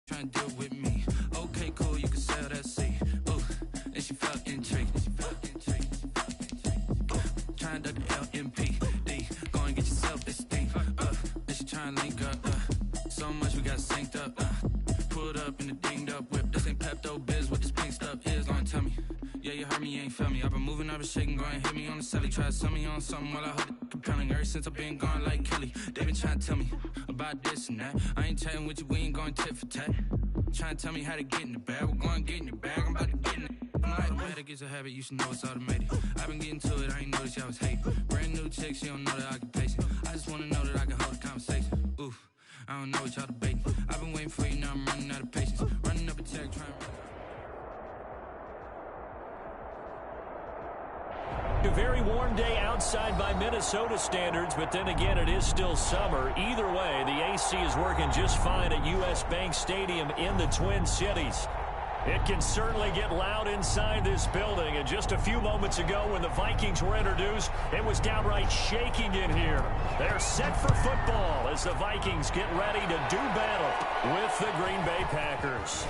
Trying to deal with me. Okay, cool, you can sell that seat. Ooh, and she felt intrigued. Trying to duck the LMP. Go and get yourself esteem. And she trying to link up. So much we got synced up. Pulled up in the dinged up whip. This ain't Pepto Biz, what this pink stuff is. Long tell me. Yeah, you heard me, you ain't felt me. I've been moving, I've been shaking, go and hit me on the celly. Try to sell me on something while I hold it compelling. Ever since I've been gone like Kelly, they been trying to tell me about this and that. I ain't chatting with you, we ain't going tit for tat. Trying to tell me how to get in the bag. We're going to get in the bag, I'm about to get in it. I'm like, automatic is a habit, you should know it's automated. I've been getting to it, I ain't noticed y'all was hating. Brand new chick, she don't know the occupation. I just want to know that I can hold a conversation. Ooh, I don't know what y'all debating. I've been waiting for you, now I'm running out of patience. Running up a check, trying to... A very warm day outside by Minnesota standards, but then again, it is still summer. Either way, the AC is working just fine at U.S. Bank Stadium in the Twin Cities. It can certainly get loud inside this building, and just a few moments ago when the Vikings were introduced, it was downright shaking in here. They're set for football as the Vikings get ready to do battle with the Green Bay Packers.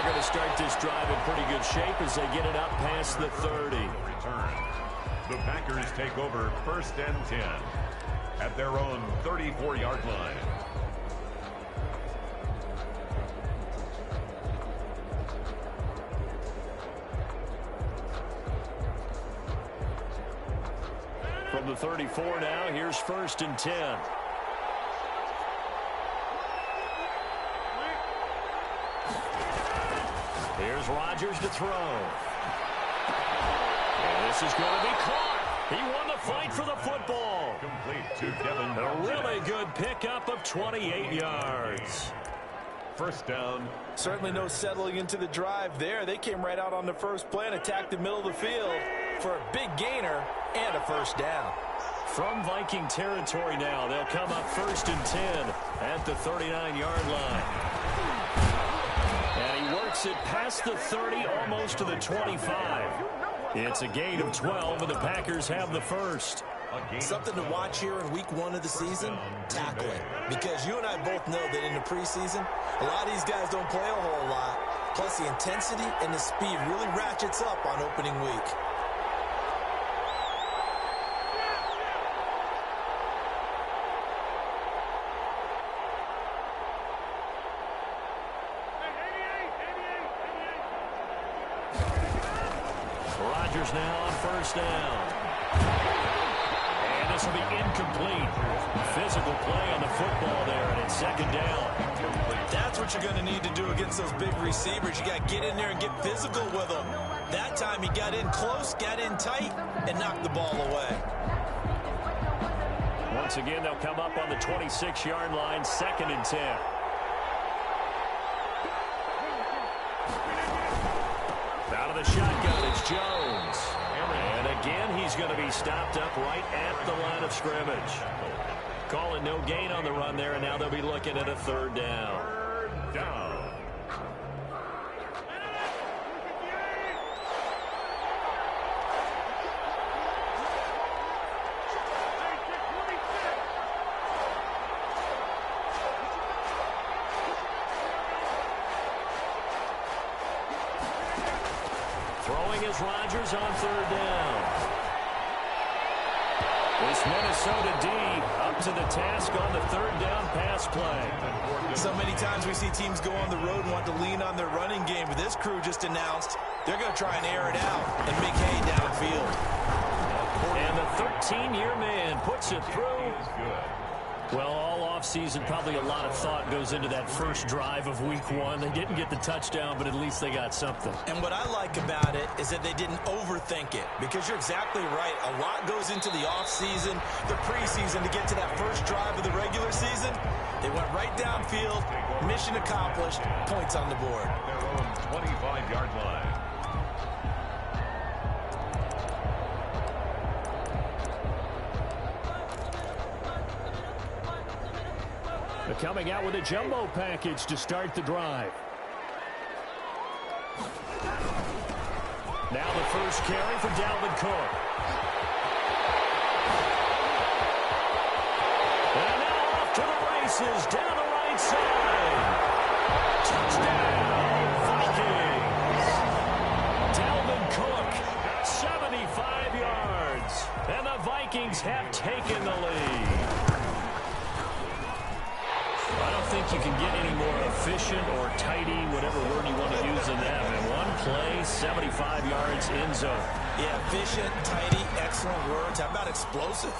To start this drive in pretty good shape as they get it up past the 30. Return. The Packers take over 1st and 10 at their own 34-yard line. From the 34 now, here's 1st and 10. Here's Rodgers to throw. And this is going to be caught. He won the fight for the football. Complete to Devin. A really good pickup of 28 yards. 1st down. Certainly no settling into the drive there. They came right out on the first play and attacked the middle of the field for a big gainer and a 1st down. From Viking territory now, they'll come up 1st and 10 at the 39-yard line. And he works it past the 30, almost to the 25. It's a gain of 12, and the Packers have the first. Something to watch here in week 1 of the season, tackling. Because you and I both know that in the preseason, a lot of these guys don't play a whole lot. Plus, the intensity and the speed really ratchets up on opening week. Rodgers now on 1st down. And this will be incomplete. Physical play on the football there, and it's 2nd down. That's what you're going to need to do against those big receivers. You got to get in there and get physical with them. That time he got in close, got in tight, and knocked the ball away. Once again, they'll come up on the 26-yard line, 2nd and 10. Out of the shotgun, it's Jones. And again, he's going to be stopped up right at the line of scrimmage. Calling no gain on the run there, and now they'll be looking at a 3rd down. 3rd down. Throwing is Rodgers on 3rd down. This Minnesota D up to the task on the 3rd down pass play. So many times we see teams go on the road and want to lean on their running game, but this crew just announced they're going to try and air it out and make hay downfield. And the 13-year man puts it through. Well, all offseason, probably a lot of thought goes into that first drive of week 1. They didn't get the touchdown, but at least they got something. And what I like about it is that they didn't overthink it, because you're exactly right. A lot goes into the offseason, the preseason to get to that first drive of the regular season. They went right downfield, mission accomplished, points on the board. Their own 25-yard line. Coming out with a jumbo package to start the drive. Now the first carry for Dalvin Cook. And now off to the races down the right side. Touchdown, Vikings. Dalvin Cook, 75 yards. And the Vikings have taken the lead. I don't think you can get any more efficient or tidy, whatever word you want to use in that. In one play, 75 yards in zone. Yeah, efficient, tidy, excellent words. How about explosive?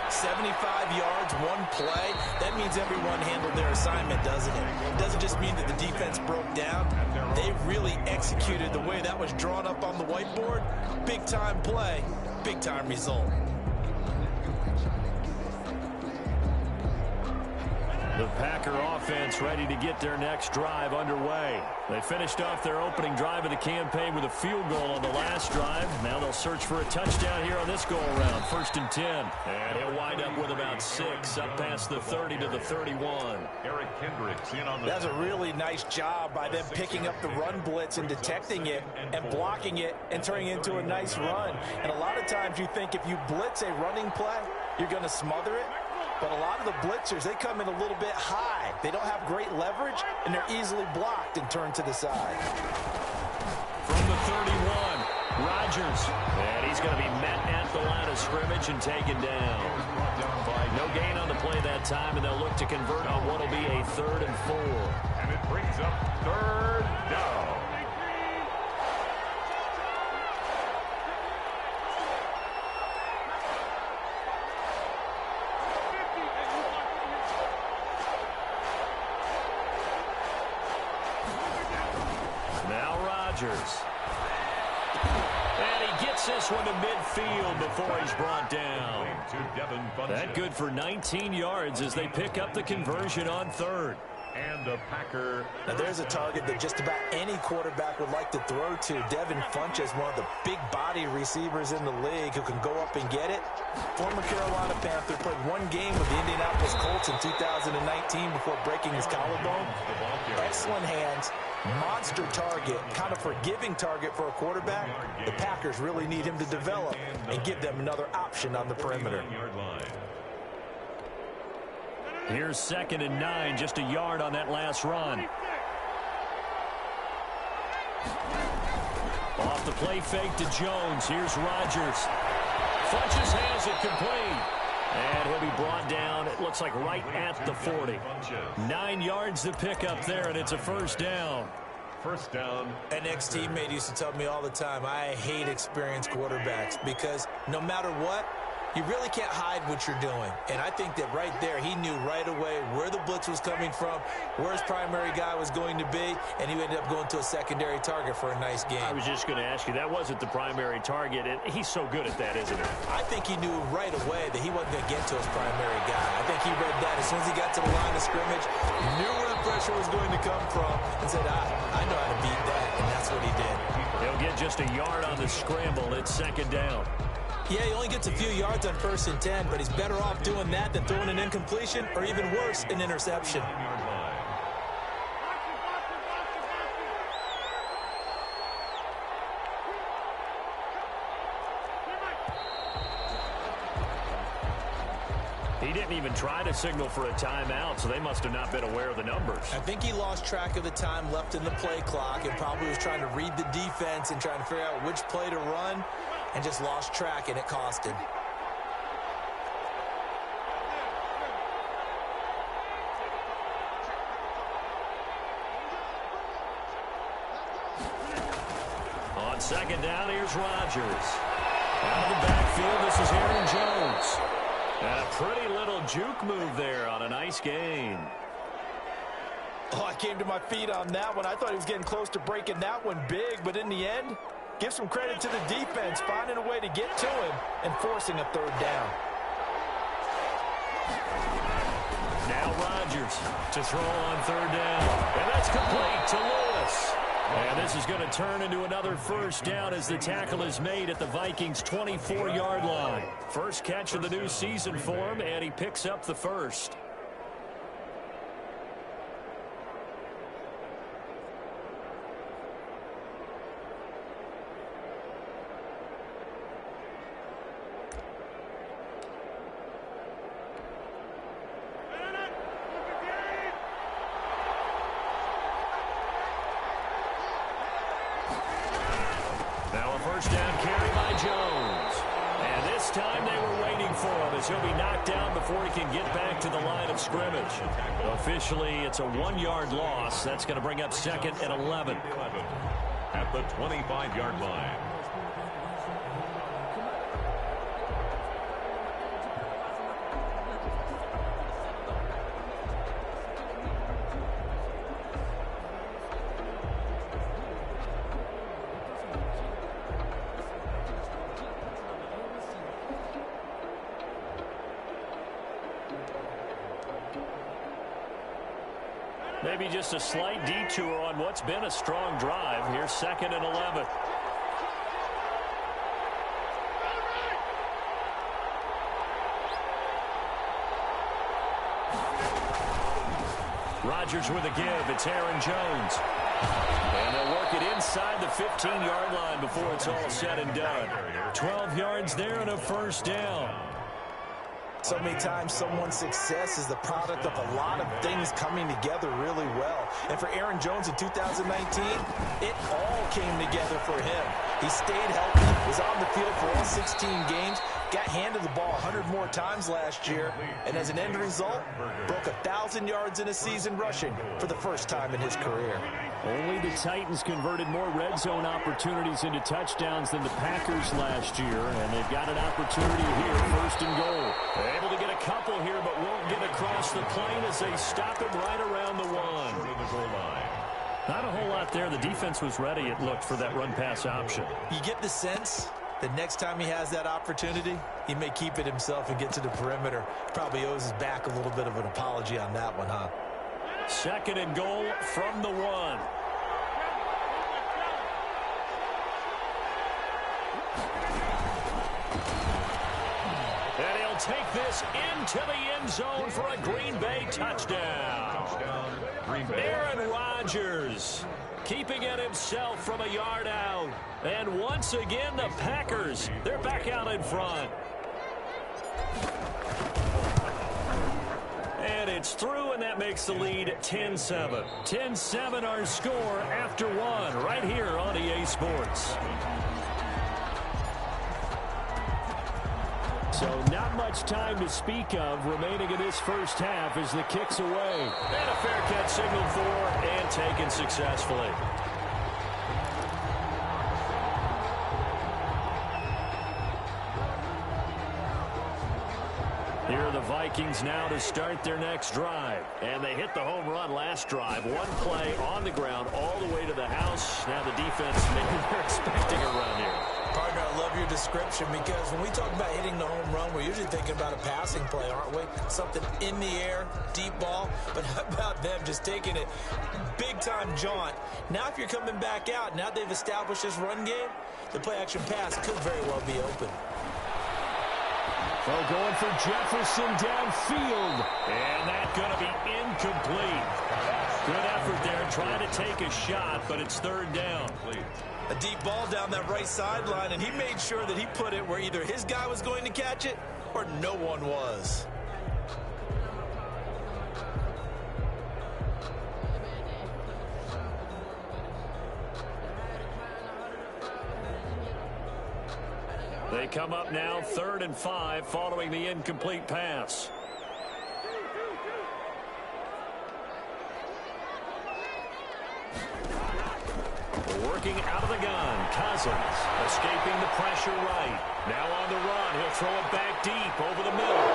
75 yards, one play. That means everyone handled their assignment, doesn't it? It doesn't just mean that the defense broke down. They really executed the way that was drawn up on the whiteboard. Big-time play, big-time result. The Packer offense ready to get their next drive underway. They finished off their opening drive of the campaign with a field goal on the last drive. Now they'll search for a touchdown here on this go-around. 1st and 10. And he'll wind up with about 6, up past the 30 to the 31. Eric Kendricks in on the... That's a really nice job by them picking up the run blitz and detecting it and blocking it and turning it into a nice run. And a lot of times you think if you blitz a running play, you're going to smother it. But a lot of the blitzers, they come in a little bit high. They don't have great leverage, and they're easily blocked and turned to the side. From the 31, Rodgers. And he's going to be met at the line of scrimmage and taken down. No gain on the play that time, and they'll look to convert on what will be a 3rd and 4. And it brings up 3rd down. And he gets this one to midfield before he's brought down. That good for 19 yards as they pick up the conversion on 3rd. And a Packer. Now there's a target that just about any quarterback would like to throw to. Devin Funchess, one of the big body receivers in the league who can go up and get it. Former Carolina Panther, played one game with the Indianapolis Colts in 2019 before breaking his collarbone. Excellent hands. Monster target, kind of forgiving target for a quarterback. The Packers really need him to develop and give them another option on the perimeter. Here's 2nd and 9, just a yard on that last run. Off the play fake to Jones. Here's Rodgers. Funchess has it complete. And he'll be brought down, it looks like right at the 40. 9 yards to pick up there, and it's a 1st down. 1st down. An ex-teammate used to tell me all the time, I hate experienced quarterbacks because no matter what, you really can't hide what you're doing. And I think that right there, he knew right away where the blitz was coming from, where his primary guy was going to be, and he ended up going to a secondary target for a nice game. I was just going to ask you, that wasn't the primary target, and he's so good at that, isn't he? I think he knew right away that he wasn't going to get to his primary guy. I think he read that as soon as he got to the line of scrimmage, knew where the pressure was going to come from, and said, I know how to beat that, and that's what he did. He'll get just a yard on the scramble. It's 2nd down. Yeah, he only gets a few yards on 1st and 10, but he's better off doing that than throwing an incompletion or even worse, an interception. He didn't even try to signal for a timeout, so they must have not been aware of the numbers. I think he lost track of the time left in the play clock and probably was trying to read the defense and trying to figure out which play to run and just lost track, and it cost him. On 2nd down, here's Rodgers. Out of the backfield, this is Aaron Jones. And a pretty little juke move there on a nice gain. Oh, I came to my feet on that one. I thought he was getting close to breaking that one big, but in the end, give some credit to the defense, finding a way to get to him and forcing a 3rd down. Now Rodgers to throw on 3rd down. And that's complete to Lewis. And this is going to turn into another 1st down as the tackle is made at the Vikings' 24-yard line. First catch of the new season for him, and he picks up the 1st. time they were waiting for him, as he'll be knocked down before he can get back to the line of scrimmage. Officially, it's a 1-yard loss. That's going to bring up 2nd and 11. At the 25-yard line. Maybe just a slight detour on what's been a strong drive. Here's 2nd and 11. Rodgers with a give. It's Aaron Jones. And they'll work it inside the 15-yard line before it's all said and done. 12 yards there and a first down. So many times someone's success is the product of a lot of things coming together really well. And for Aaron Jones in 2019, it all came together for him. He stayed healthy, was on the field for all 16 games, got handed the ball 100 more times last year, and as an end result, broke 1,000 yards in a season rushing for the first time in his career. Only the Titans converted more red zone opportunities into touchdowns than the Packers last year, and they've got an opportunity here, 1st and goal. They're able to get a couple here, but won't get across the plane as they stop it right around the 1. Not a whole lot there. The defense was ready, it looked, for that run-pass option. You get the sense that next time he has that opportunity, he may keep it himself and get to the perimeter. Probably owes his back a little bit of an apology on that one, huh? 2nd and goal from the 1. And he'll take this into the end zone for a Green Bay touchdown. Aaron Rodgers keeping it himself from a yard out. And once again, the Packers, they're back out in front. And it's through, and that makes the lead 10-7. 10-7 our score after 1 right here on EA Sports. So not much time to speak of remaining in this first half as the kick's away. And a fair catch signaled for and taken successfully. Here are the Vikings now to start their next drive. And they hit the home run last drive. 1 play on the ground all the way to the house. Now the defense, maybe they're expecting a run here. Partner, I love your description because when we talk about hitting the home run, we're usually thinking about a passing play, aren't we? Something in the air, deep ball. But how about them just taking it big-time jaunt? Now if you're coming back out, now they've established this run game, the play-action pass could very well be open. Well, going for Jefferson downfield. And that's going to be incomplete. Good effort there, trying to take a shot, but it's 3rd down. A deep ball down that right sideline, and he made sure that he put it where either his guy was going to catch it or no one was. They come up now 3rd and 5 following the incomplete pass. Working out of the gun, Cousins escaping the pressure right. Now on the run, he'll throw it back deep over the middle.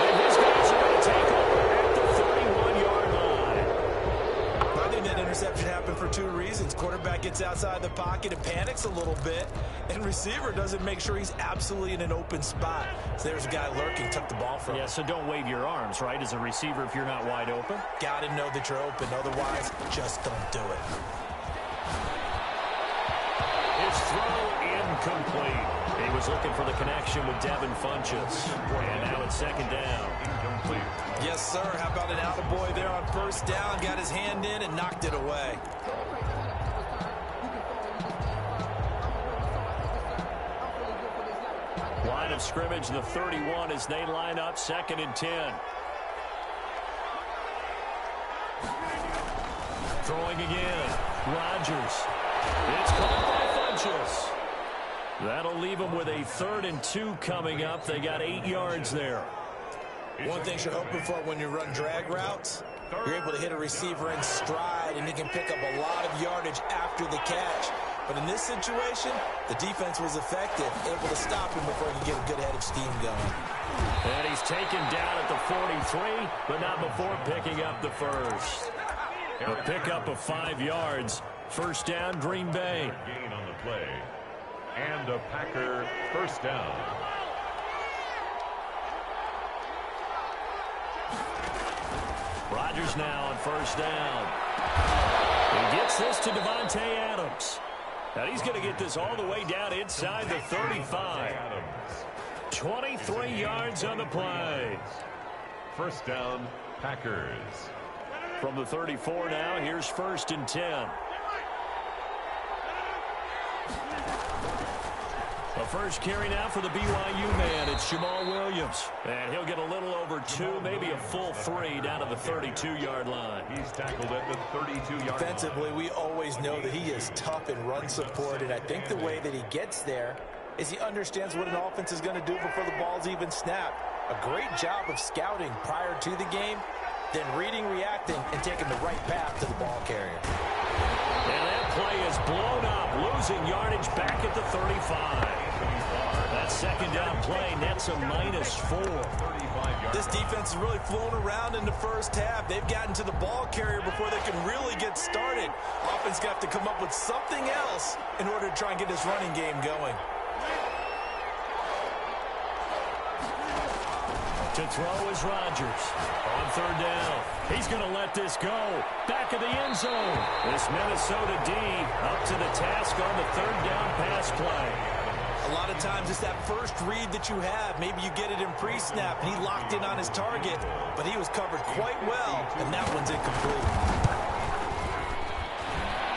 And his guys are going to take over at the 31-yard line. I think that interception happened for 2 reasons. Quarterback gets outside the pocket and panics a little bit, and receiver doesn't make sure he's absolutely in an open spot. So there's a guy lurking, took the ball from him. Yeah, so don't wave your arms, right, as a receiver if you're not wide open. Got to know that you're open. Otherwise, just don't do it. His throw incomplete. He was looking for the connection with Devin Funchess. And now it's 2nd down. Incomplete. Yes, sir. How about an attaboy there on 1st down? Got his hand in and knocked it away. Line of scrimmage, the 31 as they line up 2nd and 10. Throwing again. Rodgers. It's caught by Funchess. That'll leave them with a 3rd and 2 coming up. They got 8 yards there. One thing you're hoping for when you run drag routes, you're able to hit a receiver in stride, and he can pick up a lot of yardage after the catch. But in this situation, the defense was effective, able to stop him before he could get a good head of steam going. And he's taken down at the 43, but not before picking up the first. A pickup of 5 yards. First down, Green Bay. Gain on the play. And a Packer first down. Rodgers now on first down. He gets this to Devontae Adams. Now he's going to get this all the way down inside the 35. 23 yards on the play. First down, Packers. From the 34 now, here's 1st and 10. The first carry now for the BYU man. It's Jamal Williams. And he'll get a little over 2, maybe a full 3 down to the 32-yard line. He's tackled at the 32-yard line. Defensively, we always know that he is tough in run support, and I think the way that he gets there is he understands what an offense is going to do before the ball's even snapped. A great job of scouting prior to the game, then reading, reacting, and taking the right path to the ball carrier. And that play is blown up, losing yardage back at the 35. That second down play nets a -4. This defense is really flown around in the first half. They've gotten to the ball carrier before they can really get started. Offense got to come up with something else in order to try and get this running game going. To throw is Rodgers. On 3rd down. He's going to let this go. Back of the end zone. This Minnesota D up to the task on the 3rd down pass play. A lot of times it's that first read that you have. Maybe you get it in pre-snap, and he locked in on his target, but he was covered quite well, and that one's incomplete.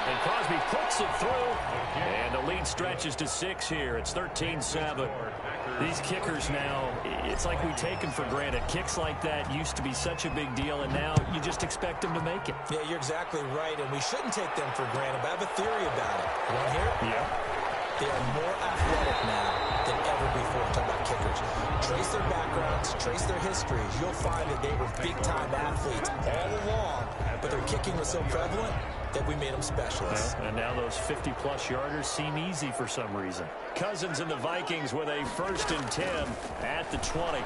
And Crosby puts it through, and the lead stretches to 6 here. It's 13-7. These kickers now, it's like we take them for granted. Kicks like that used to be such a big deal, and now you just expect them to make it. Yeah, you're exactly right, and we shouldn't take them for granted, but I have a theory about it. You want to hear it? Yeah. They are more athletic now than ever before. Talk about kickers. Trace their backgrounds, trace their histories. You'll find that they were big-time athletes all along, but their kicking was so prevalent that we made them specialists. And now those 50-plus yarders seem easy for some reason. Cousins and the Vikings with a 1st and 10 at the 20.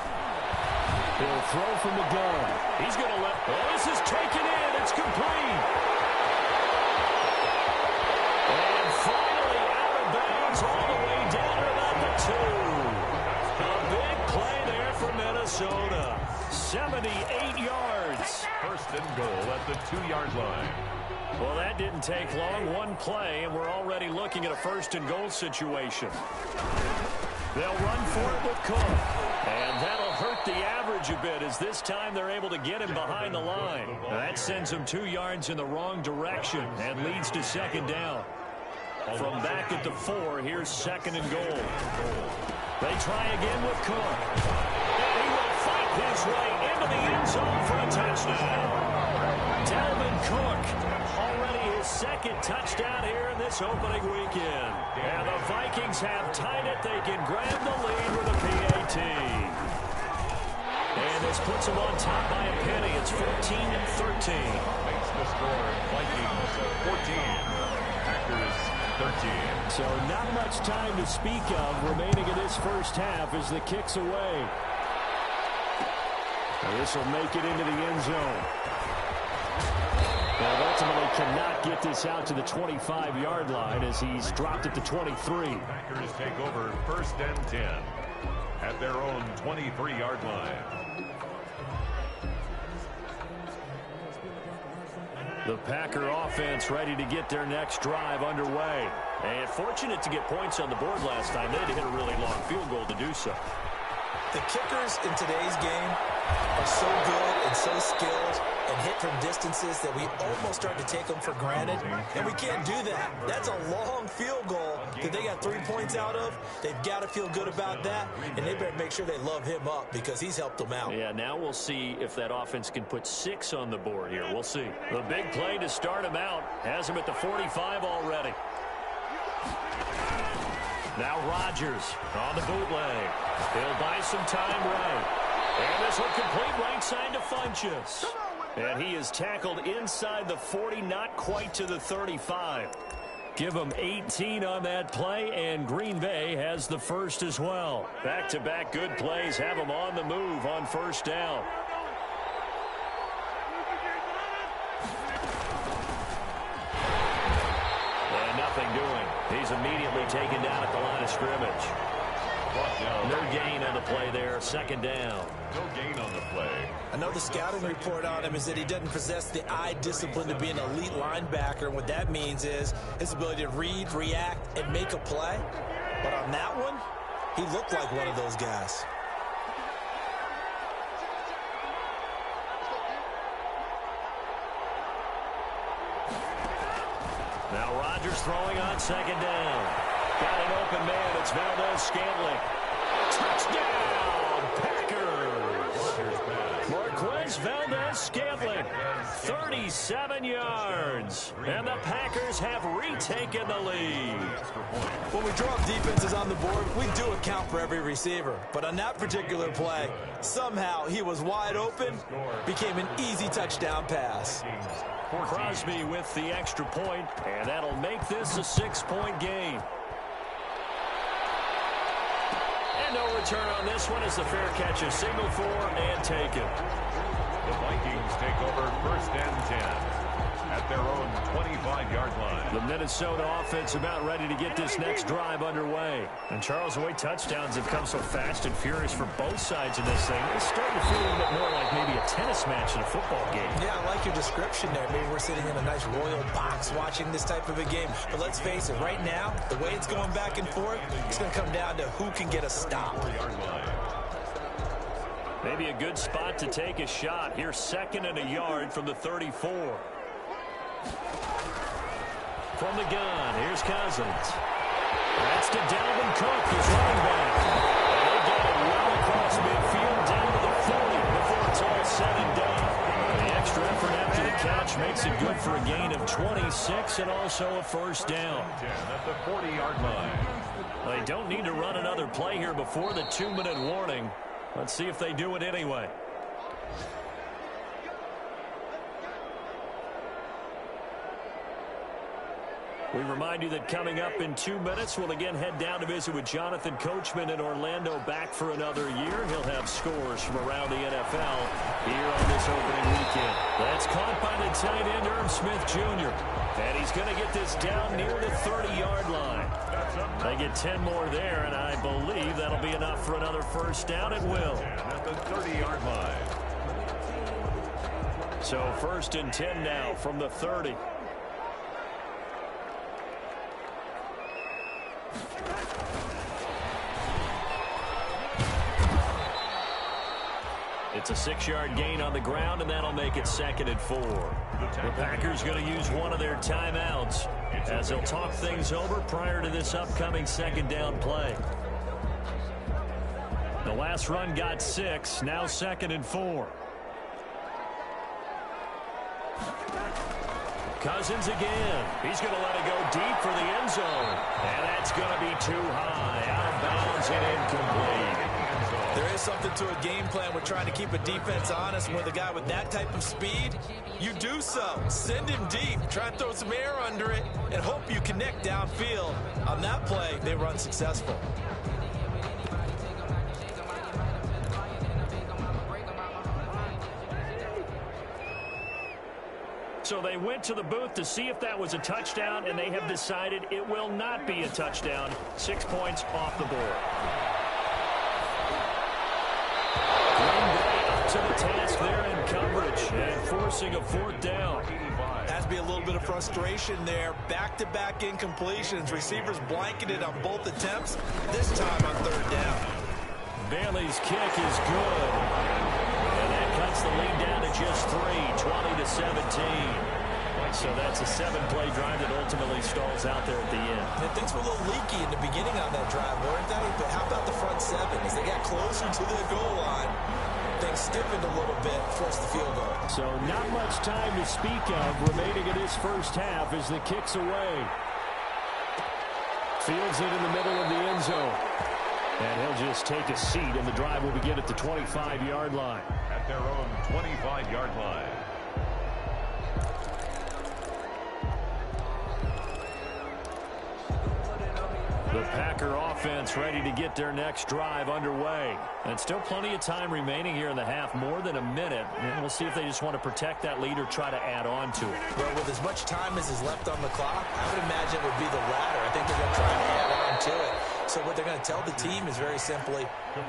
He'll throw from the gun. He's going to let... Oh, this is taken in. It's complete. And finally out of bounds all the way down to about the 2. A big play there for Minnesota. 78 yards. 1st and goal at the 2-yard line. Well, that didn't take long. One play, and we're already looking at a 1st and goal situation. They'll run for it with Cook. And that'll hurt the average a bit, as this time they're able to get him behind the line. That sends him 2 yards in the wrong direction and leads to 2nd down. From back at the 4, here's 2nd and goal. They try again with Cook. And he will fight his way into the end zone for a touchdown. Dalvin Cook, already his 2nd touchdown here in this opening weekend. And the Vikings have tied it. They can grab the lead with a PAT. And this puts them on top by a penny. It's 14-13. Makes the score Vikings 14, Packers 13. So not much time to speak of remaining in this first half as the kick's away. This will make it into the end zone. But ultimately cannot get this out to the 25-yard line as he's dropped at the 23. Packers take over 1st and 10 at their own 23-yard line. The Packer offense ready to get their next drive underway. And fortunate to get points on the board last time. They had to hit a really long field goal to do so. The kickers in today's game are so good and so skilled and hit from distances that we almost start to take them for granted, and we can't do that. That's a long field goal that they got 3 points out of. They've got to feel good about that, and they better make sure they love him up because he's helped them out. Yeah, now we'll see if that offense can put 6 on the board here. We'll see. The big play to start him out has him at the 45 already. Now Rodgers on the bootleg. He'll buy some time right. And this will complete right side to Funchess. And he is tackled inside the 40, not quite to the 35. Give him 18 on that play, and Green Bay has the first as well. Back-to-back good plays have them on the move on first down. And nothing doing. He's immediately taken down at the line of scrimmage. No gain on the play there, second down. No gain on the play. I know the scouting report on him is that he doesn't possess the eye discipline to be an elite linebacker. And what that means is his ability to read, react, and make a play. But on that one, he looked like one of those guys. Now Rodgers throwing on second down. Got an open man. It's Valdez-Scantling. Touchdown, Packers. Marquez Valdez-Scantling, 37 yards. And the Packers have retaken the lead. When we draw up defenses on the board, we do account for every receiver. But on that particular play, somehow he was wide open, became an easy touchdown pass. Crosby with the extra point, and that'll make this a 6-point game. And no return on this one as the fair catch is signaled for and taken. The Vikings take over first and 10 at their own 25-yard line. The Minnesota offense about ready to get this next drive underway. And Charles, the way touchdowns have come so fast and furious for both sides in this thing, it's starting to feel a little bit more like maybe a tennis match in a football game. Yeah, I like your description there. Maybe we're sitting in a nice royal box watching this type of a game. But let's face it, right now, the way it's going back and forth, it's going to come down to who can get a stop. Maybe a good spot to take a shot. Here's second and a yard from the 34. From the gun, here's Cousins. That's to Dalvin Cook, his running back. And they get it well across midfield down to the 40 before it's all said and done. The extra effort after the catch makes it good for a gain of 26 and also a first down. At the 40-yard line. They don't need to run another play here before the 2-minute warning. Let's see if they do it anyway. We remind you that coming up in 2 minutes, we'll again head down to visit with Jonathan Coachman in Orlando, back for another year. He'll have scores from around the NFL here on this opening weekend. That's caught by the tight end, Irv Smith Jr. And he's going to get this down near the 30-yard line. They get 10 more there, and I believe that'll be enough for another first down. It will. At the 30-yard line. So first and 10 now from the 30. It's a 6-yard gain on the ground, and that'll make it second and 4. The Packers going to use one of their timeouts as they'll talk things over prior to this upcoming second down play. The last run got 6, now second and 4. Cousins again. He's going to let it go deep for the end zone. And that's going to be too high. Out of bounds and incomplete. There is something to a game plan with trying to keep a defense honest. With a guy with that type of speed, you do so. Send him deep. Try and throw some air under it and hope you connect downfield. On that play, they were unsuccessful. So they went to the booth to see if that was a touchdown, and they have decided it will not be a touchdown. 6 points off the board. Green Bay up to the task there in coverage and forcing a fourth down. Has to be a little bit of frustration there. Back-to-back incompletions. Receivers blanketed on both attempts, this time on third down. Bailey's kick is good. And that cuts the lead down to just 3, 20-17. So that's a 7-play drive that ultimately stalls out there at the end. And things were a little leaky in the beginning on that drive, weren't they? But how about the front 7? As they got closer to the goal line, things stiffened a little bit, forced the field goal. So not much time to speak of remaining in this first half as the kick's away. Fields it in the middle of the end zone. And he'll just take a seat, and the drive will begin at the 25-yard line. At their own 25-yard line. The Packer offense ready to get their next drive underway. And still plenty of time remaining here in the half, more than a minute. And we'll see if they just want to protect that lead or try to add on to it. Well, with as much time as is left on the clock, I would imagine it would be the latter. I think they're going to try and add on to it. So what they're going to tell the team is very simply,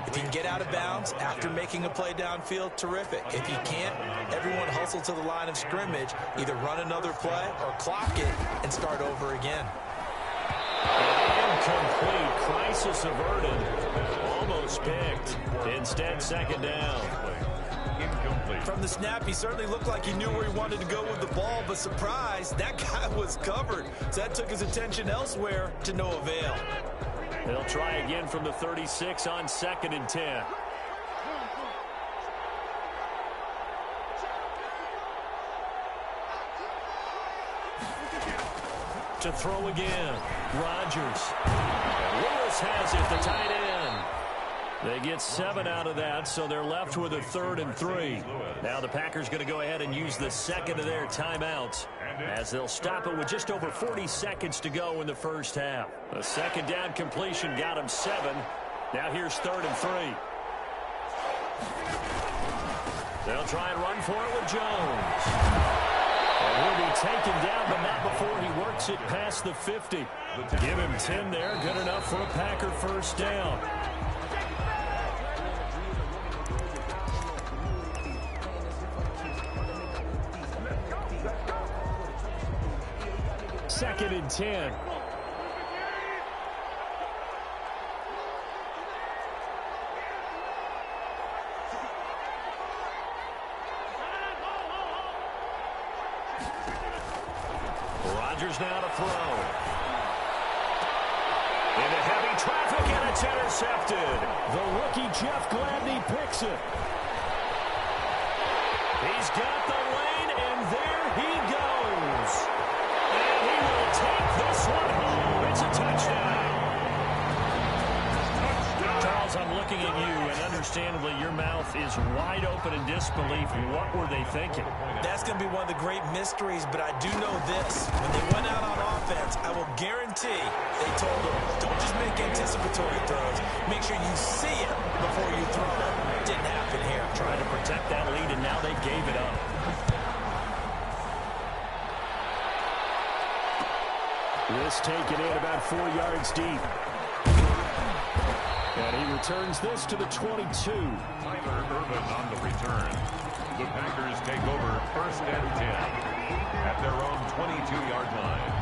if you can get out of bounds after making a play downfield, terrific. If you can't, everyone hustle to the line of scrimmage, either run another play or clock it and start over again. Incomplete. Crisis averted. Almost picked. Instead, second down. Incomplete. From the snap, he certainly looked like he knew where he wanted to go with the ball, but surprise, that guy was covered. So that took his attention elsewhere to no avail. They'll try again from the 36 on 2nd and 10. To throw again. Rodgers. Lewis has it, the tight end. They get 7 out of that, so they're left with a 3rd and 3. Now the Packers going to go ahead and use the second of their timeouts as they'll stop it with just over 40 seconds to go in the first half. A second down completion got him 7. Now here's 3rd and 3. They'll try and run for it with Jones. And he'll be taken down, but not before he works it past the 50. Give him 10 there. Good enough for a Packer first down. Second and 10. Rodgers now to throw. Into heavy traffic, and it's intercepted. The rookie Jeff Gladney picks it. He's got the lane, and there he goes. And he will take this one home. It's a touchdown. Charles, I'm looking at you, and understandably your mouth is wide open in disbelief. What were they thinking? That's going to be one of the great mysteries, but I do know this. When they went out on offense, I will guarantee they told them, don't just make anticipatory throws. Make sure you see it before you throw it. Didn't happen here. Trying to protect that lead, and now they gave it up. This taken in about 4 yards deep. And he returns this to the 22. Tyler Irvin on the return. The Packers take over 1st and 10 at their own 22-yard line.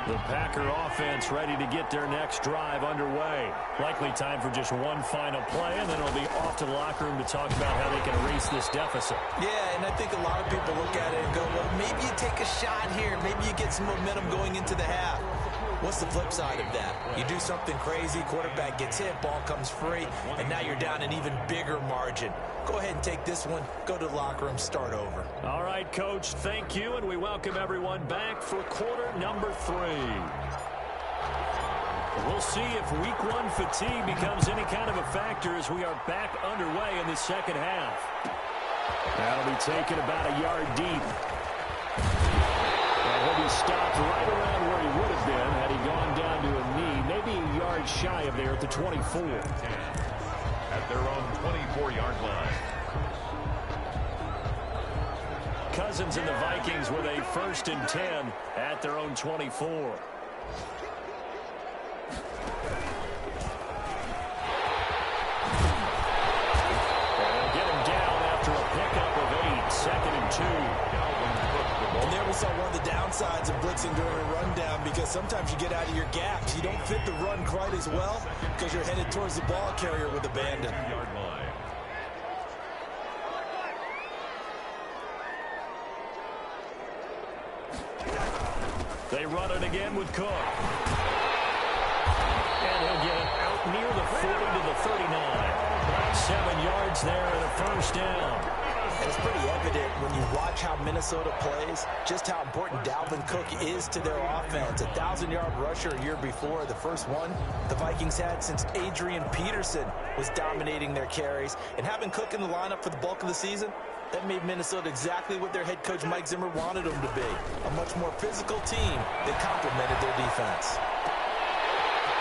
The Packer offense ready to get their next drive underway. Likely time for just one final play, and then it'll be off to the locker room to talk about how they can erase this deficit. Yeah, and I think a lot of people look at it and go, well, maybe you take a shot here. Maybe you get some momentum going into the half. What's the flip side of that? You do something crazy, quarterback gets hit, ball comes free, and now you're down an even bigger margin. Go ahead and take this one, go to the locker room, start over. All right, Coach, thank you, and we welcome everyone back for quarter number 3. We'll see if week 1 fatigue becomes any kind of a factor as we are back underway in the second half. That'll be taken about a yard deep. And he'll be stopped right around where he would have been had he gone down to a knee, maybe a yard shy of there at the 24. At their own 24-yard line. Cousins and the Vikings with a 1st and 10 at their own 24. They'll get him down after a pickup of 8, 2nd and 2. And there we saw one of the downsides of blitzing during a rundown, because sometimes you get out of your gaps. You don't fit the run quite as well because you're headed towards the ball carrier with abandon. Yard line. They run it again with Cook. And he'll get it out near the 40 to the 39. 7 yards there and a first down. And it's pretty evident when you watch how Minnesota plays, just how important Dalvin Cook is to their offense. 1,000-yard rusher a year before, the first one the Vikings had since Adrian Peterson was dominating their carries. And having Cook in the lineup for the bulk of the season, that made Minnesota exactly what their head coach Mike Zimmer wanted them to be. A much more physical team that complemented their defense.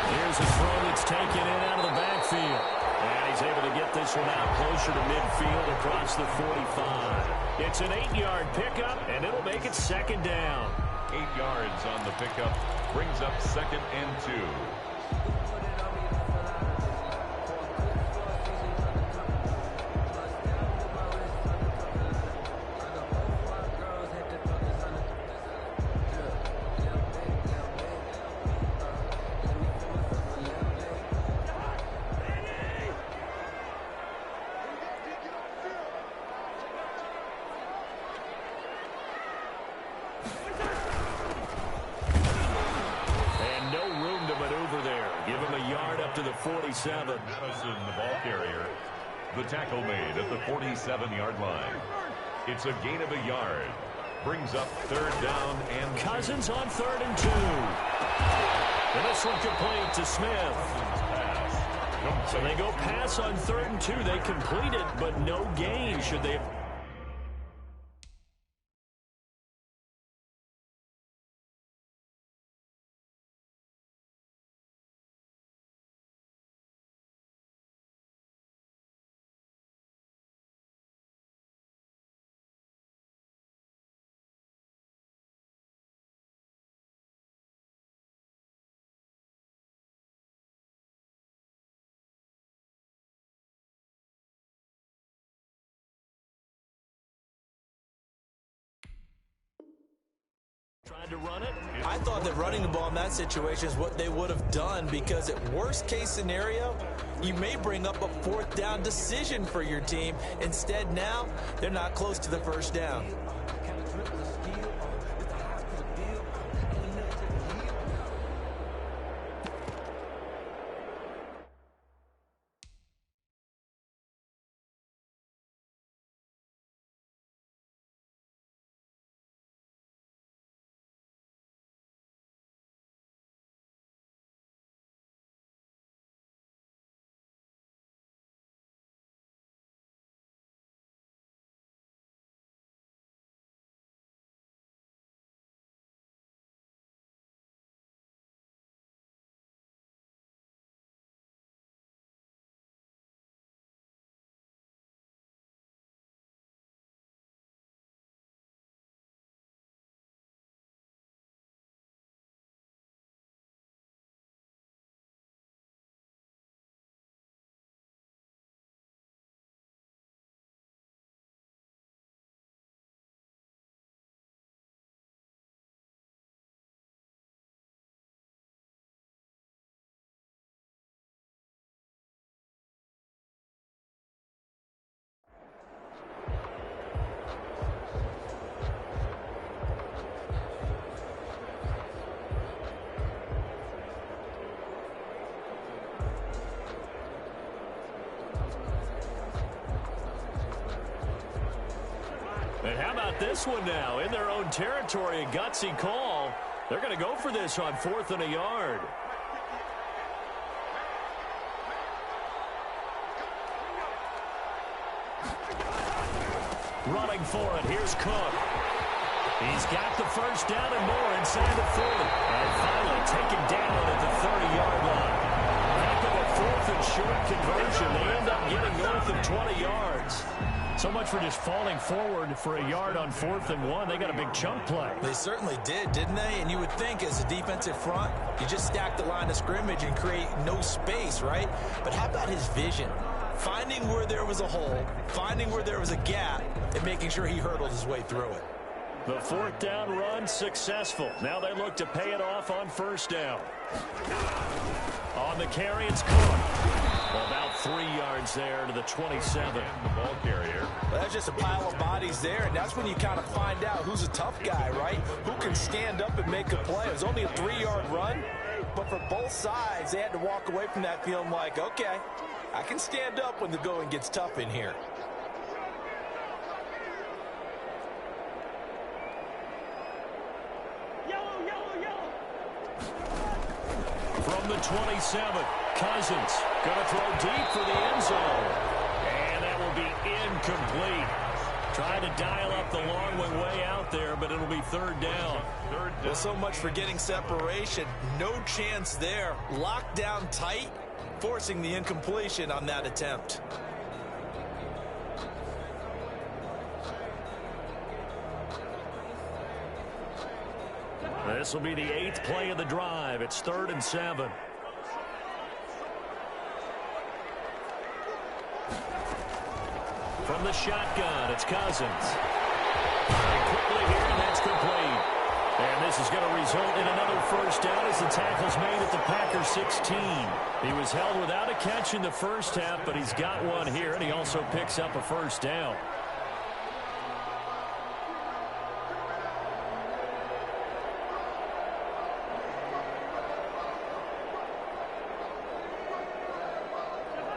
Here's a throw that's taken in out of the backfield. And he's able to get this one out closer to midfield across the 45. It's an 8-yard pickup, and it'll make it second down. 8 yards on the pickup. Brings up 2nd and 2. To the 47. Madison, the ball carrier. The tackle made at the 47-yard line. It's a gain of a yard. Brings up 3rd down and Cousins on 3rd and 2. And this one complete to Smith. So they go pass on 3rd and 2. They complete it, but no gain. Should they have... Trying to run it. I thought that running the ball in that situation is what they would have done, because at worst case scenario, you may bring up a 4th down decision for your team. Instead, now they're not close to the first down. And how about this one now? In their own territory, a gutsy call. They're going to go for this on 4th and a yard. Running for it, here's Cook. He's got the first down and more inside the 40. And finally taken down at the 30-yard line. Back of a 4th and short conversion. They end up getting north of 20 yards. So much for just falling forward for a yard on 4th and 1. They got a big chunk play. They certainly did, didn't they? And you would think as a defensive front, you just stack the line of scrimmage and create no space, right? But how about his vision? Finding where there was a hole, finding where there was a gap, and making sure he hurdled his way through it. The 4th down run successful. Now they look to pay it off on 1st down. On the carry, it's Cook. About 3 yards there to the 27. The ball carrier. Well, that's just a pile of bodies there, and that's when you kind of find out who's a tough guy, right? Who can stand up and make a play. It was only a 3-yard run, but for both sides, they had to walk away from that feeling like, okay, I can stand up when the going gets tough in here. from the 27. Cousins going to throw deep for the end zone. And that will be incomplete. Trying to dial up the long one way out there, but it'll be third down. Well, so much for getting separation. No chance there. Locked down tight, forcing the incompletion on that attempt. This will be the 8th play of the drive. It's 3rd and 7. From the shotgun, it's Cousins. And quickly here, and that's complete. And this is going to result in another first down as the tackle's made at the Packers 16. He was held without a catch in the first half, but he's got one here, and he also picks up a first down.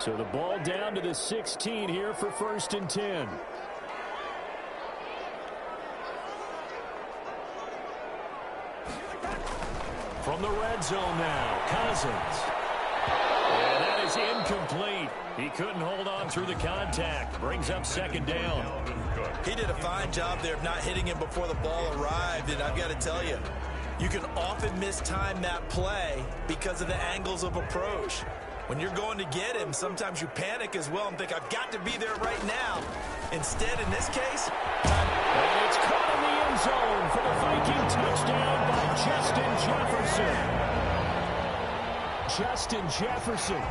So the ball down to the 16 here for 1st and 10. From the red zone now, Cousins. And that is incomplete. He couldn't hold on through the contact. Brings up 2nd down. He did a fine job there of not hitting him before the ball arrived, and I've got to tell you, you can often mistime that play because of the angles of approach. When you're going to get him, sometimes you panic as well and think, I've got to be there right now. Instead, in this case, and it's caught in the end zone for the Viking touchdown by Justin Jefferson. Justin Jefferson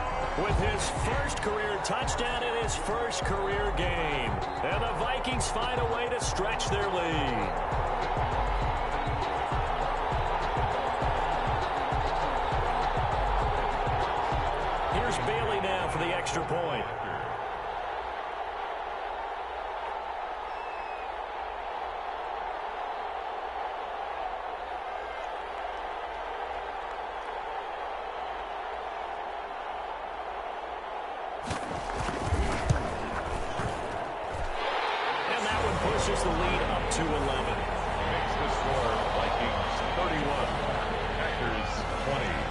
with his first career touchdown in his first career game. And the Vikings find a way to stretch their lead. Here's Bailey now for the extra point. And that one pushes the lead up to 11. Makes the score Vikings 31, Packers 20.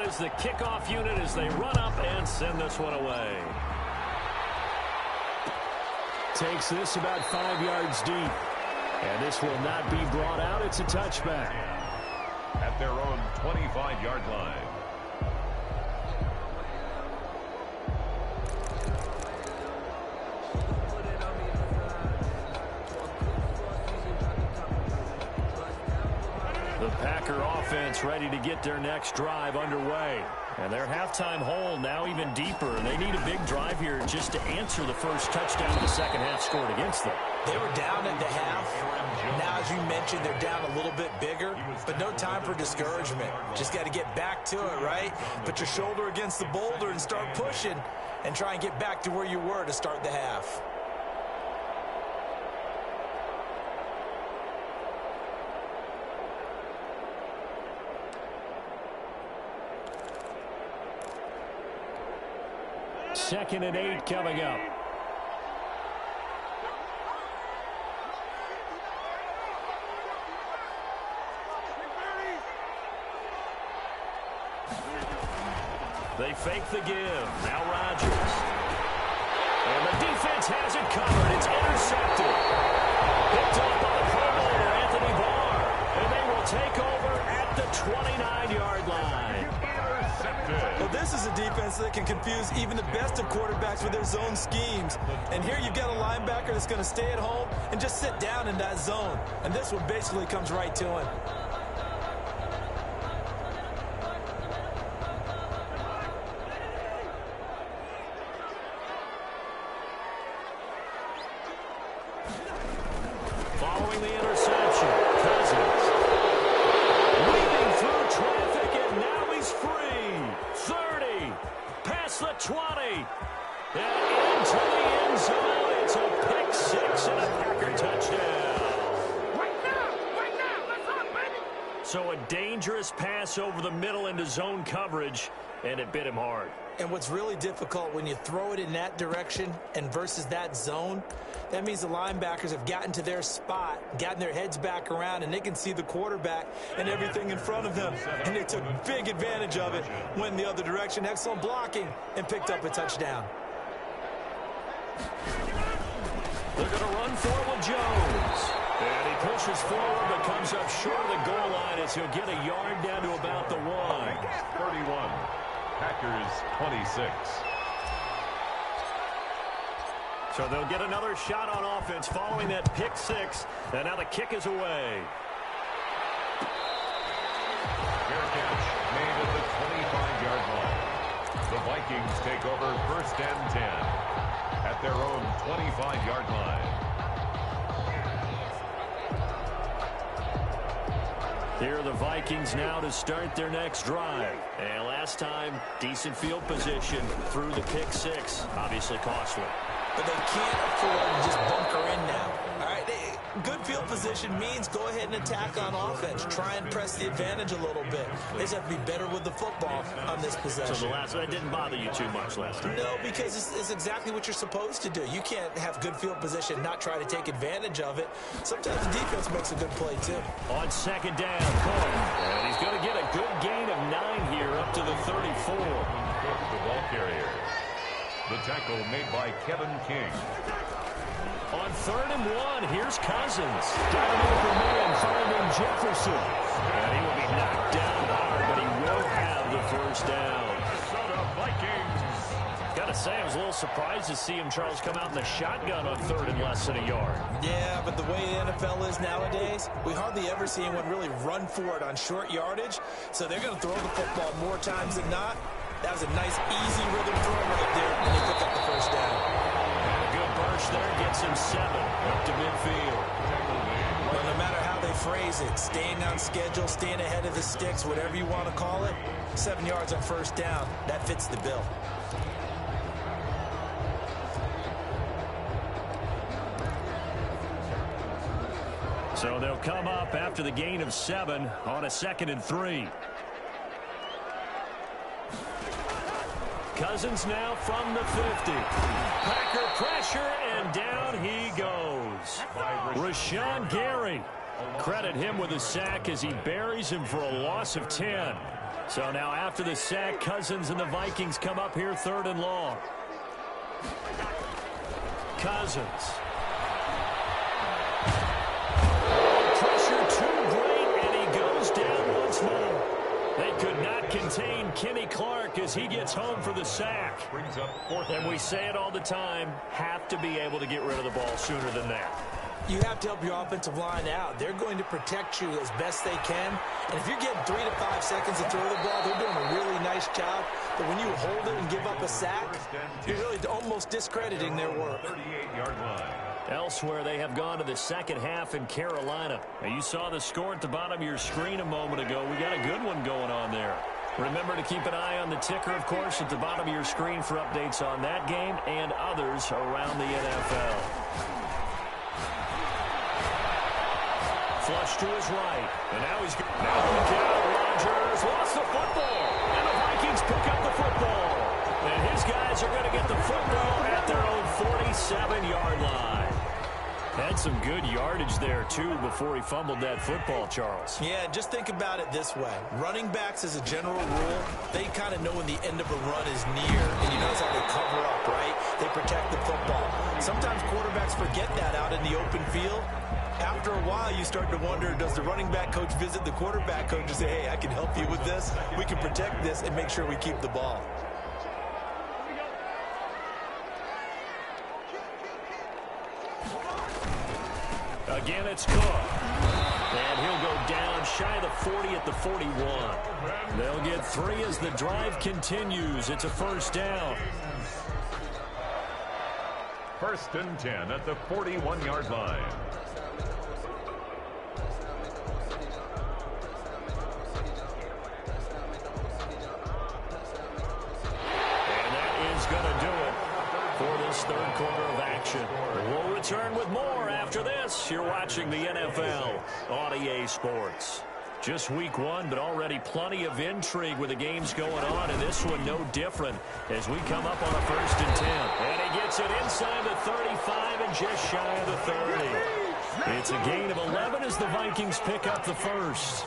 Is the kickoff unit as they run up and send this one away. Takes this about 5 yards deep. And this will not be brought out. It's a touchback. At their own 25-yard line. The Packer offense ready to get their next drive underway. And their halftime hole now even deeper. And they need a big drive here just to answer the first touchdown the second half scored against them. They were down at the half. Now, as you mentioned, they're down a little bit bigger, but no time for discouragement. Just got to get back to it, right? Put your shoulder against the boulder and start pushing and try and get back to where you were to start the half. Second and 8 coming up. They fake the give. Now Rodgers. And the defense has it covered. It's intercepted. Picked up by the Pro Bowler, Anthony Barr. And they will take over at the 29-yard line. Well, this is a defense that can confuse even the best of quarterbacks with their zone schemes. And here you've got a linebacker that's going to stay at home and just sit down in that zone. And this one basically comes right to him. Following the interception, Cousins. Weaving through traffic, and now he's free. 30, past the 20, and into the end zone. It's a pick six and a Packer touchdown. Right now, let's go, baby. So a dangerous pass over the middle into zone coverage, and it bit him hard. And what's really difficult when you throw it in that direction and versus that zone, that means the linebackers have gotten to their spot, gotten their heads back around, and they can see the quarterback and everything in front of them. And they took big advantage of it, went in the other direction, excellent blocking, and picked up a touchdown. They're going to run for it with Jones. And he pushes forward but comes up short of the goal line as he'll get a yard down to about the 1. 31. Packers 26. So they'll get another shot on offense following that pick 6. And now the kick is away. Fair catch made at the 25-yard line. The Vikings take over 1st and 10 at their own 25-yard line. Here are the Vikings now to start their next drive. And last time, decent field position through the pick 6. Obviously costly. But they can't afford to just bunker in now. All right, good field position means go ahead and attack on offense. Try and press the advantage a little bit. They just have to be better with the football on this possession. So the last one didn't bother you too much last time? No, because it's exactly what you're supposed to do. You can't have good field position and not try to take advantage of it. Sometimes the defense makes a good play, too. On 2nd down, Cook. And he's going to get a good gain of 9 here up to the 34. Cook, the ball carrier. The tackle made by Kevin King. On 3rd and 1, here's Cousins. Got an open man finding Jefferson. And he will be knocked down hard, but he will have the 1st down. Minnesota Vikings. Got to say, I was a little surprised to see him, Charles, come out in the shotgun on 3rd and less than a yard. Yeah, but the way the NFL is nowadays, we hardly ever see anyone really run for it on short yardage. So they're going to throw the football more times than not. That was a nice, easy rhythm throw right there, and they pick up the 1st down. And a good burst there gets him 7 up to midfield. Well, no matter how they phrase it, staying on schedule, staying ahead of the sticks, whatever you want to call it, 7 yards on 1st down, that fits the bill. So they'll come up after the gain of 7 on a 2nd and 3. Cousins now from the 50. Packer pressure, and down he goes. Rashawn Gary. Credit him with a sack as he buries him for a loss of 10. So now after the sack, Cousins and the Vikings come up here 3rd and long. Cousins. Pressure too great, and he goes down once more. They could not contain Kenny Clark as he gets home for the sack. Brings up 4th. And we say it all the time, have to be able to get rid of the ball sooner than that. You have to help your offensive line out. They're going to protect you as best they can. And if you're getting 3 to 5 seconds to throw the ball, they're doing a really nice job. But when you hold it and give up a sack, you're really almost discrediting their work. 38-yard line. Elsewhere, they have gone to the 2nd half in Carolina. Now, you saw the score at the bottom of your screen a moment ago. We got a good one going on there. Remember to keep an eye on the ticker, of course, at the bottom of your screen for updates on that game and others around the NFL. Flush to his right. And now he's got Rodgers lost the football. And the Vikings pick up the football. And his guys are going to get the football at their own 47-yard line. Had some good yardage there, too, before he fumbled that football, Charles. Yeah, just think about it this way. Running backs, as a general rule, they kind of know when the end of a run is near. And you notice how they cover up, right? They protect the football. Sometimes quarterbacks forget that out in the open field. After a while, you start to wonder, does the running back coach visit the quarterback coach and say, hey, I can help you with this. We can protect this and make sure we keep the ball. Again, it's Cook. And he'll go down shy of the 40 at the 41. They'll get 3 as the drive continues. It's a 1st down. 1st and 10 at the 41-yard line. And that is going to do it for this 3rd quarter of action. We'll return with more after this. You're watching the NFL on EA Sports. Just week one, but already plenty of intrigue with the games going on, and this one no different as we come up on a 1st and 10. And he gets it inside the 35 and just shy of the 30. It's a gain of 11 as the Vikings pick up the first.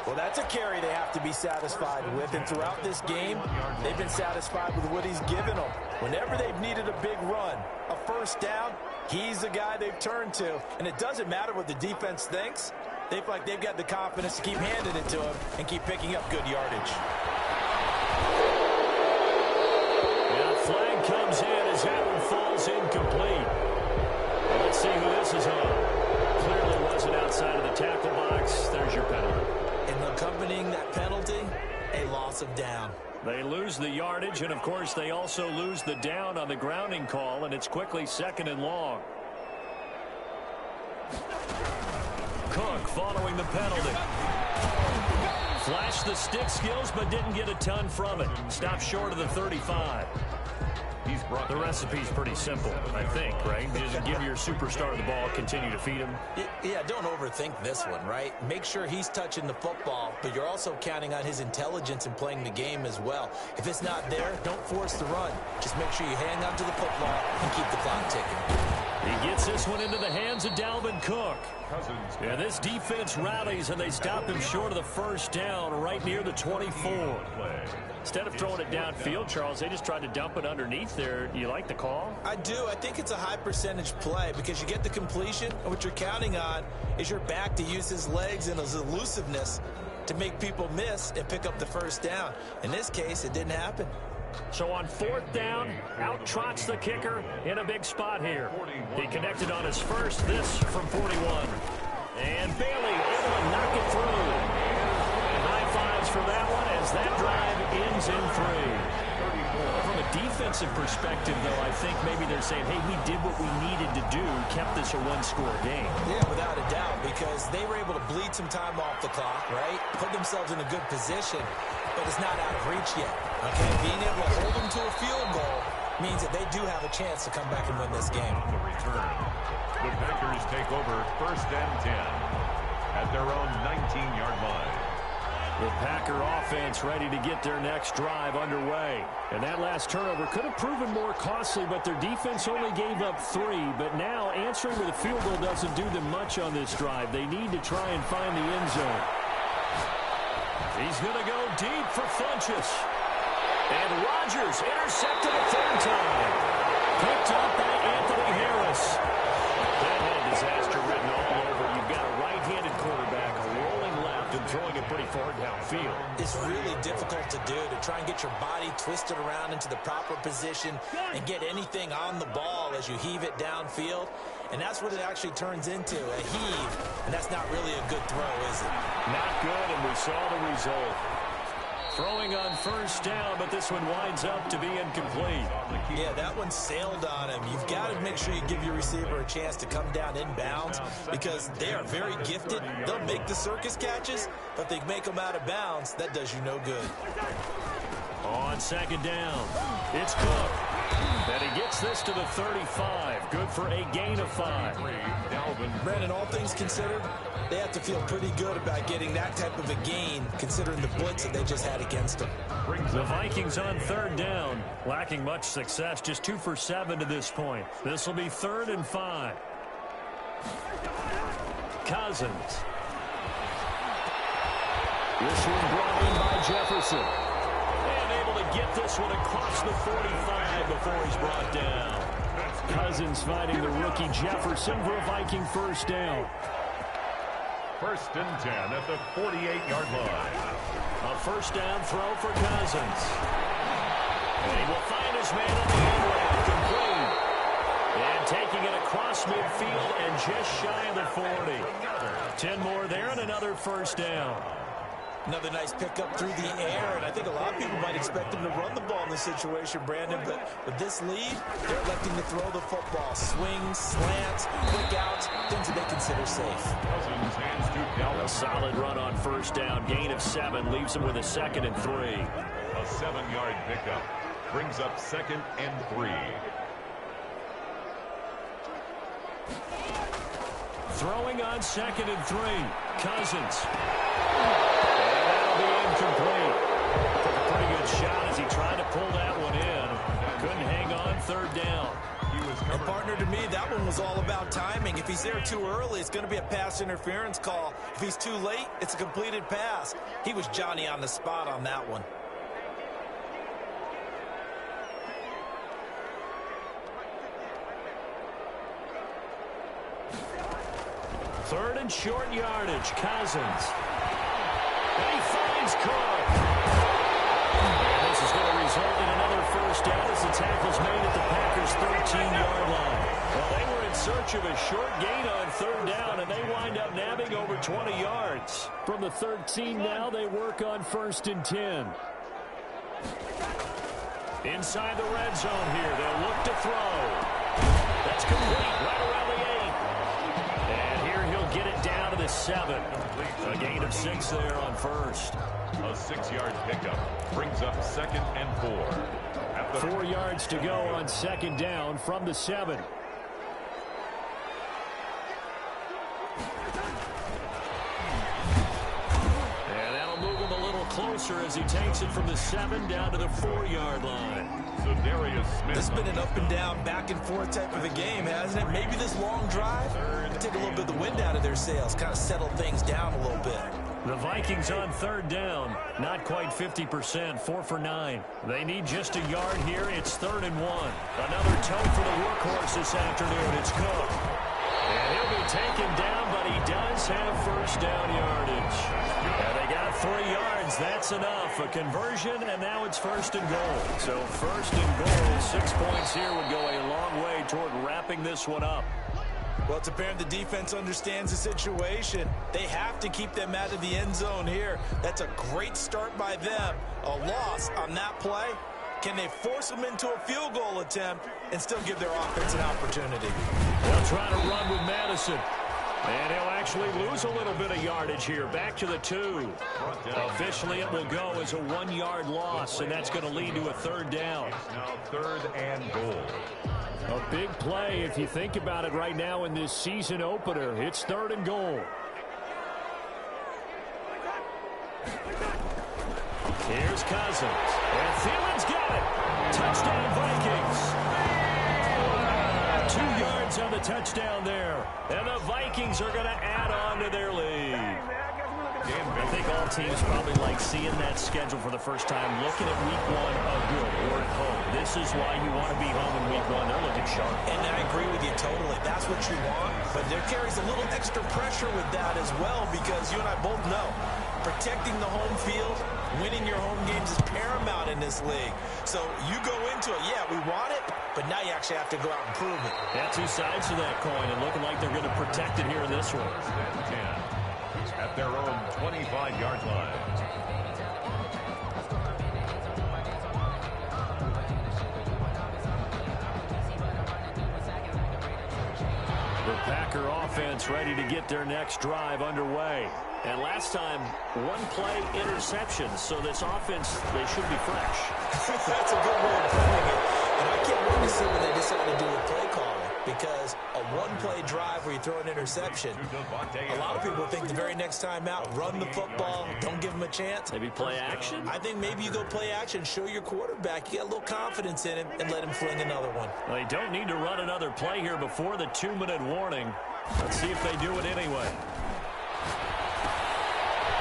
Well, that's a carry they have to be satisfied with, and throughout this game, they've been satisfied with what he's given them. Whenever they've needed a big run, a 1st down, he's the guy they've turned to, and it doesn't matter what the defense thinks. They feel like they've got the confidence to keep handing it to him and keep picking up good yardage. And a flag comes in as that one falls incomplete. Well, let's see who this is on. Clearly wasn't outside of the tackle box. There's your penalty. And accompanying that penalty, a loss of down. They lose the yardage, and of course they also lose the down on the grounding call, and it's quickly 2nd and long. Cook following the penalty. Flashed the stick skills, but didn't get a ton from it. Stopped short of the 35. The recipe's pretty simple, I think, right? Just give your superstar the ball, continue to feed him. Yeah, don't overthink this one, right? Make sure he's touching the football, but you're also counting on his intelligence in playing the game as well. If it's not there, don't force the run. Just make sure you hang on to the football and keep the clock ticking. He gets this one into the hands of Dalvin Cook. Yeah, this defense rallies, and they stop him short of the 1st down right near the 24. Instead of throwing it downfield, Charles, they just tried to dump it underneath there. Do you like the call? I do. I think it's a high percentage play because you get the completion, and what you're counting on is your back to use his legs and his elusiveness to make people miss and pick up the 1st down. In this case, it didn't happen. So on 4th down, out trots the kicker in a big spot here. He connected on his first, this from 41. And Bailey able to knock it through. And high fives for that one as that drive ends in 3. From a defensive perspective, though, I think maybe they're saying, hey, we did what we needed to do, kept this a 1-score game. Yeah, without a doubt, because they were able to bleed some time off the clock, right? Put themselves in a good position, but it's not out of reach yet. Okay, being able to hold them to a field goal means that they do have a chance to come back and win this game. On the return, the Packers take over 1st and 10 at their own 19-yard line. The Packer offense ready to get their next drive underway. And that last turnover could have proven more costly, but their defense only gave up 3. But now answering with a field goal doesn't do them much on this drive. They need to try and find the end zone. He's going to go deep for Funchess. And Rodgers intercepted a 3rd time. Picked up by Anthony Harris. That had disaster written all over. You've got a right-handed quarterback, a rolling left, and throwing it pretty far downfield. It's really difficult to do, to try and get your body twisted around into the proper position and get anything on the ball as you heave it downfield. And that's what it actually turns into, a heave. And that's not really a good throw, is it? Not good, and we saw the result. Throwing on 1st down, but this one winds up to be incomplete. Yeah, that one sailed on him. You've got to make sure you give your receiver a chance to come down inbounds because they are very gifted. They'll make the circus catches, but they make them out of bounds. That does you no good. On 2nd down, it's Cook. And he gets this to the 35. Good for a gain of 5. Brandon, all things considered, they have to feel pretty good about getting that type of a gain considering the blitz that they just had against them. The Vikings on 3rd down, lacking much success, just 2 for 7 to this point. This will be 3rd and 5. Cousins. This one brought in by Jefferson. And able to get this one across the 45 before he's brought down. Cousins fighting the rookie Jefferson for a Viking 1st down. 1st and 10 at the 48-yard line. A 1st down throw for Cousins. And he will find his man on the end route, complete. And taking it across midfield and just shy of the 40. 10 more there and another 1st down. Another nice pickup through the air, and I think a lot of people might expect him to run the ball in this situation, Brandon, but with this lead, they're electing to throw the football. Swings, slants, quick outs, things that they consider safe. A solid run on 1st down, gain of 7, leaves him with a 2nd and 3. A 7-yard pickup brings up 2nd and 3. Throwing on 2nd and 3. Cousins. And that'll be incomplete. Took a pretty good shot as he tried to pull that one in. Couldn't hang on 3rd down. And partner, to me, that one was all about timing. If he's there too early, it's going to be a pass interference call. If he's too late, it's a completed pass. He was Johnny on the spot on that one. 3rd and short yardage. Cousins. And he finds Cook. And this is going to result in another 1st down as the tackle's made at the Packers' 13-yard line. Well, they were in search of a short gain on 3rd down, and they wind up nabbing over 20 yards. From the 13 now, they work on 1st and 10. Inside the red zone here, they'll look to throw. That's complete right around the 8. And here he'll get it down to the 7. A gain of 6 there on 1st. A 6-yard pickup brings up 2nd and 4. 4 yards to go on 2nd down from the 7. And that'll move him a little closer as he takes it from the 7 down to the 4-yard line. So Darius Smith. This has been an up and down, back and forth type of a game, hasn't it? Maybe this long drive take a little bit of the wind out of their sails, kind of settle things down a little bit. The Vikings on 3rd down, not quite 50%, 4 for 9. They need just a yard here. It's 3rd and 1. Another toe for the workhorse this afternoon. It's Cook. And he'll be taken down, but he does have 1st down yardage. And they got 3 yards. That's enough. A conversion, and now it's 1st and goal. So 1st and goal, 6 points here would go a long way toward wrapping this one up. Well, it's apparent the defense understands the situation. They have to keep them out of the end zone here. That's a great start by them. A loss on that play. Can they force them into a field goal attempt and still give their offense an opportunity? They'll try to run with Madison. And he'll actually lose a little bit of yardage here. Back to the 2. Officially, it will go as a 1-yard loss, and that's going to lead to a 3rd down. Now 3rd and goal. A big play if you think about it right now in this season opener. It's 3rd and goal. Here's Cousins. And Thielens got it. Touchdown Vikings. 2 yards on the touchdown there. And the Vikings are going to add on to their lead. I think all teams probably like seeing that schedule for the first time, looking at week 1 of good or at home. This is why you want to be home in week 1. They're looking sharp. And I agree with you totally. That's what you want. But there carries a little extra pressure with that as well, because you and I both know protecting the home field, winning your home games is paramount in this league. So you go into it, yeah, we want it, but now you actually have to go out and prove it. Yeah, 2 sides to that coin, and looking like they're going to protect it here in this one. At their own 25-yard line. The Packer offense ready to get their next drive underway. And last time, 1 play interception. So this offense, they should be fresh. That's a good way of putting it. And I can't wait to see what they decide to do with play calling, because a 1-play drive where you throw an interception, a lot of people think the very next time out, run the football, don't give them a chance. Maybe play action? I think maybe you go play action, show your quarterback you got a little confidence in him, and let him fling another one. Well, they don't need to run another play here before the 2-minute warning. Let's see if they do it anyway.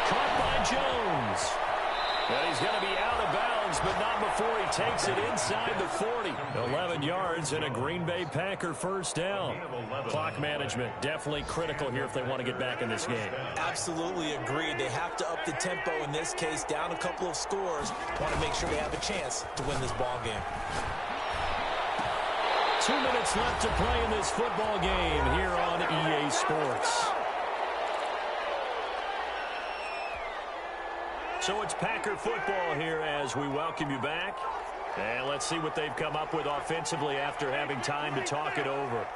Caught by Jones. And he's going to be out of bounds, but not before he takes it inside the 40. 11 yards and a Green Bay Packer 1st down. Clock management definitely critical here if they want to get back in this game. Absolutely agreed. They have to up the tempo in this case, down a couple of scores. Want to make sure they have a chance to win this ball game. 2 minutes left to play in this football game here on EA Sports. So it's Packer football here as we welcome you back. And let's see what they've come up with offensively after having time to talk it over.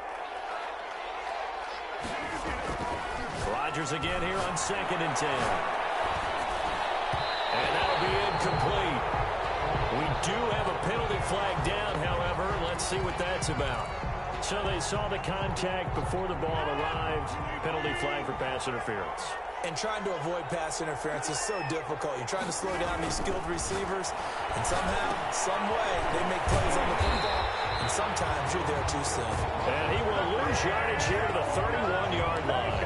Rodgers again here on 2nd and 10. And that'll be incomplete. We do have a penalty flag down, however. Let's see what that's about. So they saw the contact before the ball arrived. Penalty flag for pass interference. And trying to avoid pass interference is so difficult. You're trying to slow down these skilled receivers, and somehow, some way, they make plays on the football, and sometimes you're there too soon. And he will lose yardage here to the 31-yard line.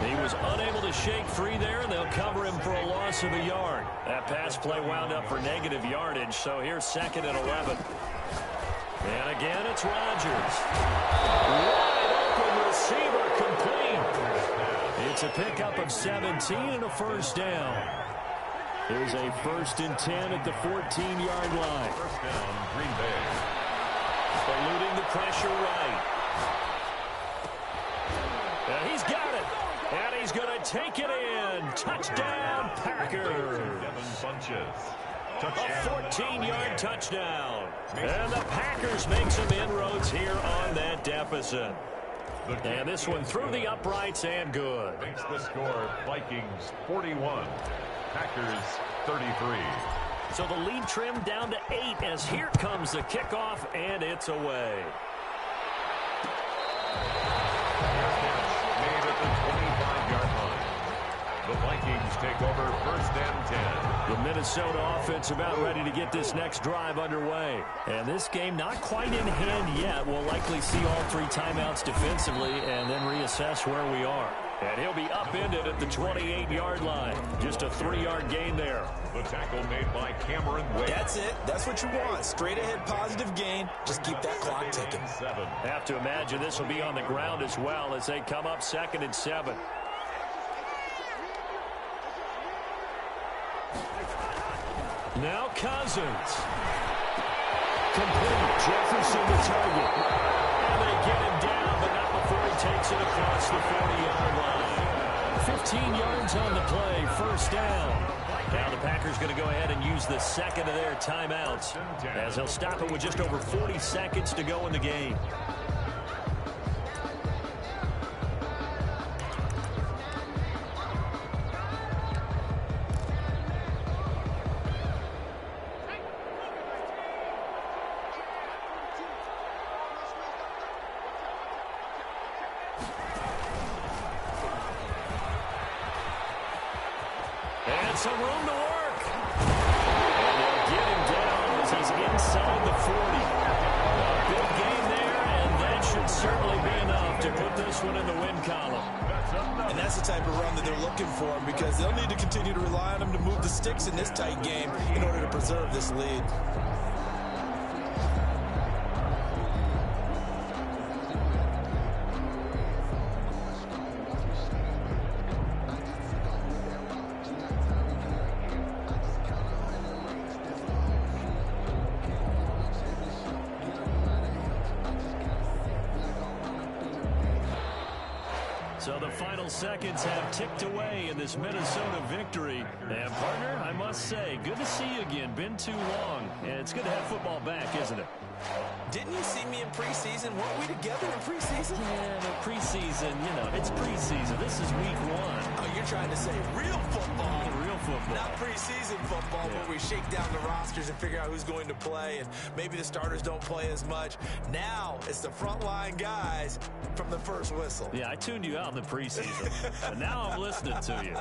He was unable to shake free there, and they'll cover him for a loss of a yard. That pass play wound up for negative yardage, so here's 2nd and 11. And again, it's Rodgers. Wide open receiver, complete. It's a pickup of 17 and a first down. Here's a 1st and 10 at the 14-yard line. First down, Green Bay. Eluding the pressure right. And he's got it. And he's going to take it in. Touchdown, Packers. Devin Funches. A 14-yard touchdown. And the Packers make some inroads here on that deficit. And this one through the uprights and good. Makes the score Vikings 41, Packers 33. So the lead trimmed down to 8 as here comes the kickoff, and it's away. Made at the 25-yard line. The Vikings take over 1st and 10. The Minnesota offense about ready to get this next drive underway. And this game not quite in hand yet. We'll likely see all 3 timeouts defensively and then reassess where we are. And he'll be upended at the 28-yard line. Just a 3-yard gain there. The tackle made by Cameron Wade. That's it. That's what you want. Straight ahead positive gain. Just keep that clock ticking. 7. Have to imagine this will be on the ground as well as they come up 2nd and 7. Now Cousins. Complete. Jefferson the target. And they get him down, but not before he takes it across the 40-yard line. 15 yards on the play. 1st down. Now the Packers going to go ahead and use the 2nd of their timeouts as they'll stop it with just over 40 seconds to go in the game. Some room to work. And they'll get him down as he's inside the 40. A big gain there, and that should certainly be enough to put this one in the win column. And that's the type of run that they're looking for because they'll need to continue to rely on him to move the sticks in this tight game in order to preserve this lead. So the final seconds have ticked away in this Minnesota victory. And, partner, I must say, good to see you again. Been too long. And it's good to have football back, isn't it? Didn't you see me in preseason? Weren't we together in preseason? Yeah, no, preseason, it's preseason. This is week 1. Oh, you're trying to say real football. Real football. Not preseason football, where we shake down the rosters and figure out who's going to play, and maybe the starters don't play as much. Now it's the frontline guys from the first whistle. Yeah, I tuned you out in the preseason, but now I'm listening to you.